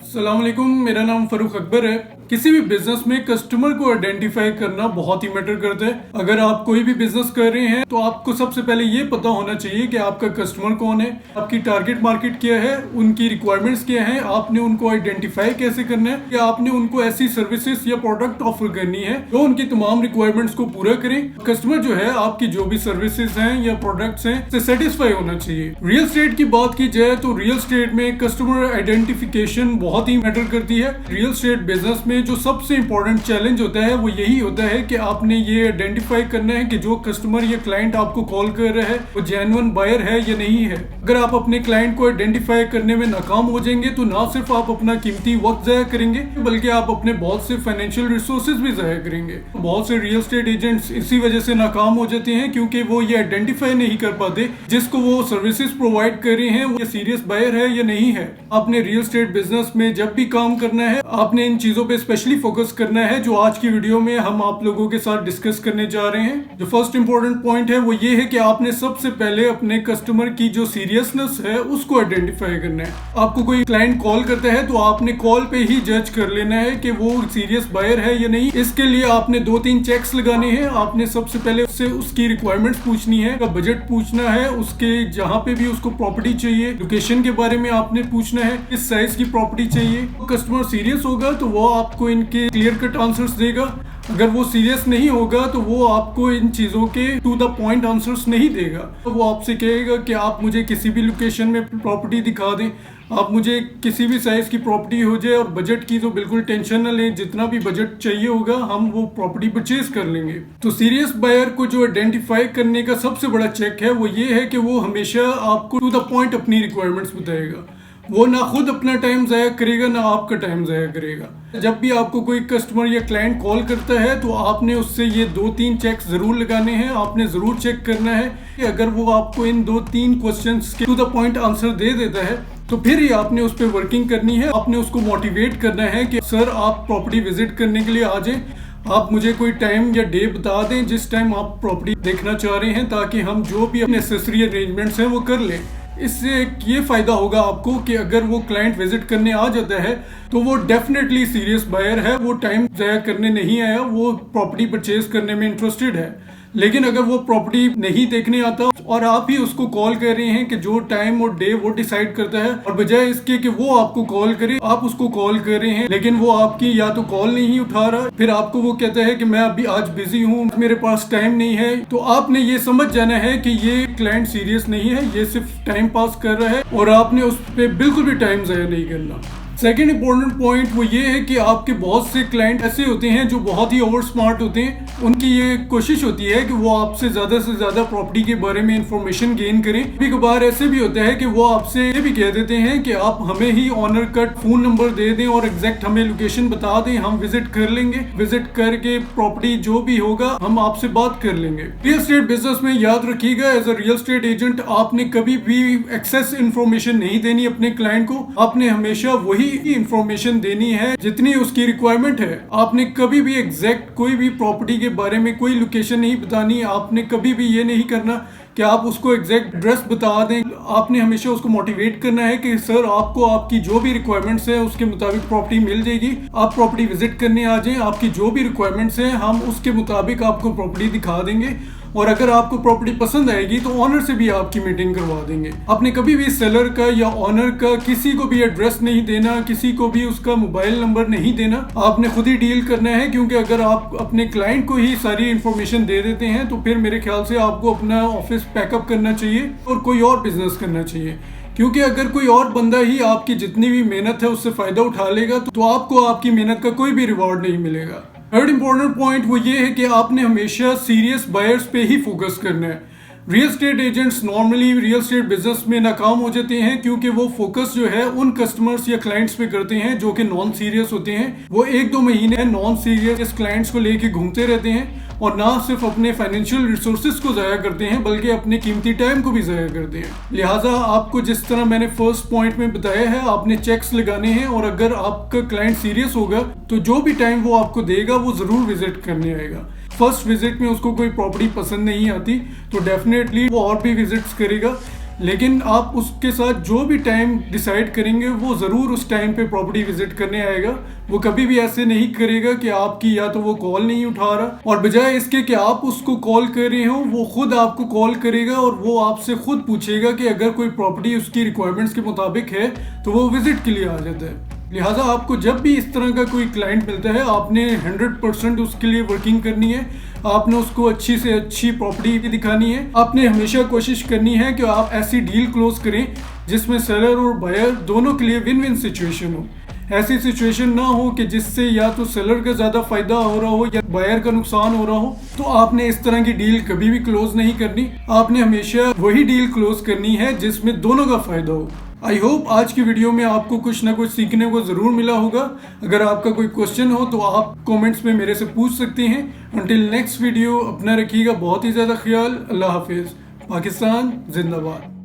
अस्सलाम वालेकुम, मेरा नाम फरूख अकबर है। किसी भी बिजनेस में कस्टमर को आइडेंटिफाई करना बहुत ही मैटर करता है। अगर आप कोई भी बिजनेस कर रहे हैं तो आपको सबसे पहले ये पता होना चाहिए कि आपका कस्टमर कौन है, आपकी टारगेट मार्केट क्या है, उनकी रिक्वायरमेंट्स क्या है, आपने उनको आइडेंटिफाई कैसे करना है, या आपने उनको ऐसी सर्विसेज या प्रोडक्ट ऑफर करनी है जो उनकी तमाम रिक्वायरमेंट्स को पूरा करें। कस्टमर जो है आपकी जो भी सर्विसेज हैं या प्रोडक्ट्स हैं से सेटिस्फाई होना चाहिए। रियल एस्टेट की बात की जाए तो रियल एस्टेट में कस्टमर आइडेंटिफिकेशन बहुत ही मैटर करती है। रियल एस्टेट बिजनेस में जो सबसे इंपॉर्टेंट चैलेंज होता है वो यही होता है कि आपने ये आइडेंटिफाई करना है कि जो कस्टमर या क्लाइंट आपको कॉल कर रहा है वो जेन्युइन बायर है या नहीं है। अगर आप अपने क्लाइंट को आइडेंटिफाई करने में नाकाम हो जाएंगे तो ना सिर्फ आप अपना कीमती वक्त जाया करेंगे बल्कि आप अपने बहुत से फाइनेंशियल रिसोर्सेज भी जाया करेंगे। बहुत से रियल एस्टेट एजेंट्स इसी वजह से नाकाम हो जाते हैं क्योंकि वो ये आइडेंटिफाई नहीं कर पाते जिसको वो सर्विसेज प्रोवाइड कर रहे हैं वो सीरियस बायर है या नहीं है। आपने रियल एस्टेट बिजनेस में जब भी काम करना है आपने इन चीजों पे स्पेशली फोकस करना है जो आज की वीडियो में हम आप लोगों के साथ डिस्कस करने जा रहे हैं। जो फर्स्ट इंपॉर्टेंट पॉइंट है वो ये है कि आपने सबसे पहले अपने कस्टमर की जो सीरियसनेस है उसको आइडेंटिफाई करना है। आपको कोई क्लाइंट कॉल करता है तो आपने कॉल पे ही जज कर लेना है कि वो सीरियस बायर है या नहीं। इसके लिए आपने 2-3 चेक्स लगाने हैं। आपने सबसे पहले उससे उसकी रिक्वायरमेंट्स पूछनी है, बजट पूछना है, उसके जहाँ पे भी उसको प्रॉपर्टी चाहिए लोकेशन के बारे में आपने पूछना है, किस साइज की प्रॉपर्टी चाहिए। कस्टमर सीरियस होगा तो वो आपको इनके क्लियर कट आंसर्स देगा। अगर वो सीरियस नहीं होगा तो वो आपको इन चीजों के टू द पॉइंट आंसर्स नहीं देगा। तो वो आपसे कहेगा कि आप मुझे किसी भी लोकेशन में प्रॉपर्टी दिखा दें, आप मुझे किसी भी साइज की प्रॉपर्टी हो जाए, और बजट की तो बिल्कुल टेंशन न लें, जितना भी बजट चाहिए होगा हम वो प्रॉपर्टी परचेज कर लेंगे। तो सीरियस बायर को जो आइडेंटिफाई करने का सबसे बड़ा चेक है वो ये है कि वो हमेशा आपको टू द पॉइंट अपनी रिक्वायरमेंट्स बताएगा। वो ना खुद अपना टाइम ज़ाया करेगा ना आपका टाइम ज़ाया करेगा। जब भी आपको कोई कस्टमर या क्लाइंट कॉल करता है तो आपने उससे ये 2-3 चेक जरूर लगाने हैं। आपने जरूर चेक करना है कि अगर वो आपको इन 2-3 क्वेश्चंस के टू द पॉइंट आंसर दे देता है तो फिर ही आपने उस पर वर्किंग करनी है। आपने उसको मोटिवेट करना है कि सर आप प्रॉपर्टी विजिट करने के लिए आ जाएं, आप मुझे कोई टाइम या डे बता दें जिस टाइम आप प्रॉपर्टी देखना चाह रहे हैं ताकि हम जो भी अपने नेसेसरी अरेंजमेंट्स हैं वो कर लें। इससे ये फायदा होगा आपको कि अगर वो क्लाइंट विजिट करने आ जाता है तो वो डेफिनेटली सीरियस बायर है, वो टाइम ज़ाया करने नहीं आया, वो प्रॉपर्टी परचेज करने में इंटरेस्टेड है। लेकिन अगर वो प्रॉपर्टी नहीं देखने आता और आप ही उसको कॉल कर रहे हैं कि जो टाइम और डे वो डिसाइड करता है, और बजाय इसके कि वो आपको कॉल करे आप उसको कॉल कर रहे हैं लेकिन वो आपकी या तो कॉल नहीं उठा रहा, फिर आपको वो कहता है कि मैं अभी आज बिजी हूँ, मेरे पास टाइम नहीं है, तो आपने ये समझ जाना है कि ये क्लाइंट सीरियस नहीं है, ये सिर्फ टाइम पास कर रहा है और आपने उस पर बिल्कुल भी टाइम ज़ाया नहीं करना। सेकेंड इंपॉर्टेंट पॉइंट वो ये है कि आपके बहुत से क्लाइंट ऐसे होते हैं जो बहुत ही ओवर स्मार्ट होते हैं। उनकी ये कोशिश होती है कि वो आपसे से ज्यादा प्रॉपर्टी के बारे में इंफॉर्मेशन गेन करें। कभी कभार ऐसे भी होता है कि वो आपसे ये भी कह देते हैं कि आप हमें ही ऑनर का फोन नंबर दे दें और एग्जैक्ट हमें लोकेशन बता दें, हम विजिट कर लेंगे, विजिट करके प्रॉपर्टी जो भी होगा हम आपसे बात कर लेंगे। रियल एस्टेट बिजनेस में याद रखिएगा, as a real estate agent आपने कभी भी एक्सेस इंफॉर्मेशन नहीं देनी अपने क्लाइंट को। आपने हमेशा वही इंफॉर्मेशन देनी है जितनी उसकी रिक्वायरमेंट है। आपने कभी भी एग्जैक्ट कोई भी प्रॉपर्टी के बारे में कोई लोकेशन नहीं बतानी। आपने कभी भी ये नहीं करना कि आप उसको एग्जैक्ट एड्रेस बता दें। आपने हमेशा उसको मोटिवेट करना है कि सर आपको आपकी जो भी रिक्वायरमेंट्स है उसके मुताबिक प्रॉपर्टी मिल जाएगी, आप प्रॉपर्टी विजिट करने आ जाएं, आपकी जो भी रिक्वायरमेंट्स हैं हम उसके मुताबिक आपको प्रॉपर्टी दिखा देंगे, और अगर आपको प्रॉपर्टी पसंद आएगी तो ऑनर से भी आपकी मीटिंग करवा देंगे। आपने कभी भी सेलर का या ऑनर का किसी को भी एड्रेस नहीं देना, किसी को भी उसका मोबाइल नंबर नहीं देना, आपने खुद ही डील करना है। क्योंकि अगर आप अपने क्लाइंट को ही सारी इंफॉर्मेशन दे देते हैं तो फिर मेरे ख्याल से आपको अपना ऑफिस पैकअप करना चाहिए और कोई और बिजनेस करना चाहिए। क्योंकि अगर कोई और बंदा ही आपकी जितनी भी मेहनत है उससे फायदा उठा लेगा तो आपको आपकी मेहनत का कोई भी रिवॉर्ड नहीं मिलेगा। थर्ड इंपॉर्टेंट पॉइंट वो ये है कि आपने हमेशा सीरियस बायर्स पे ही फोकस करना है। Real estate agents normally real estate business में नाकाम हो जाते हैं क्योंकि वो फोकस जो है उन कस्टमर्स या क्लाइंट्स पे करते हैं जो कि नॉन सीरियस होते हैं। वो 1-2 महीने नॉन सीरियस क्लाइंट्स को लेके घूमते रहते हैं और ना सिर्फ अपने फाइनेंशियल रिसोर्सेज को ज़ाया करते हैं बल्कि अपने कीमती टाइम को भी ज़ाया करते हैं। लिहाजा आपको जिस तरह मैंने फर्स्ट पॉइंट में बताया है आपने चेक्स लगाने हैं, और अगर आपका क्लाइंट सीरियस होगा तो जो भी टाइम वो आपको देगा वो ज़रूर विजिट करने आएगा। फर्स्ट विजिट में उसको कोई प्रॉपर्टी पसंद नहीं आती तो डेफिनेटली वो और भी विजिट्स करेगा। लेकिन आप उसके साथ जो भी टाइम डिसाइड करेंगे वो ज़रूर उस टाइम पे प्रॉपर्टी विजिट करने आएगा। वो कभी भी ऐसे नहीं करेगा कि आपकी या तो वो कॉल नहीं उठा रहा, और बजाय इसके कि आप उसको कॉल कर रहे हो वो खुद आपको कॉल करेगा और वो आपसे खुद पूछेगा कि अगर कोई प्रॉपर्टी उसकी रिक्वायरमेंट्स के मुताबिक है तो वो विजिट के लिए आ जाता है। लिहाजा आपको जब भी इस तरह का कोई क्लाइंट मिलता है आपने 100% उसके लिए वर्किंग करनी है। आपने उसको अच्छी से अच्छी प्रॉपर्टी भी दिखानी है। आपने हमेशा कोशिश करनी है कि आप ऐसी डील क्लोज करें जिसमें सेलर और बायर दोनों के लिए विन विन सिचुएशन हो। ऐसी सिचुएशन ना हो कि जिससे या तो सेलर का ज़्यादा फायदा हो रहा हो या बायर का नुकसान हो रहा हो। तो आपने इस तरह की डील कभी भी क्लोज नहीं करनी। आपने हमेशा वही डील क्लोज करनी है जिसमें दोनों का फायदा हो। आई होप आज की वीडियो में आपको कुछ ना कुछ सीखने को ज़रूर मिला होगा। अगर आपका कोई क्वेश्चन हो तो आप कमेंट्स में मेरे से पूछ सकते हैं। अंटिल नेक्स्ट वीडियो, अपना रखिएगा बहुत ही ज़्यादा ख्याल। अल्लाह हाफिज़। पाकिस्तान जिंदाबाद।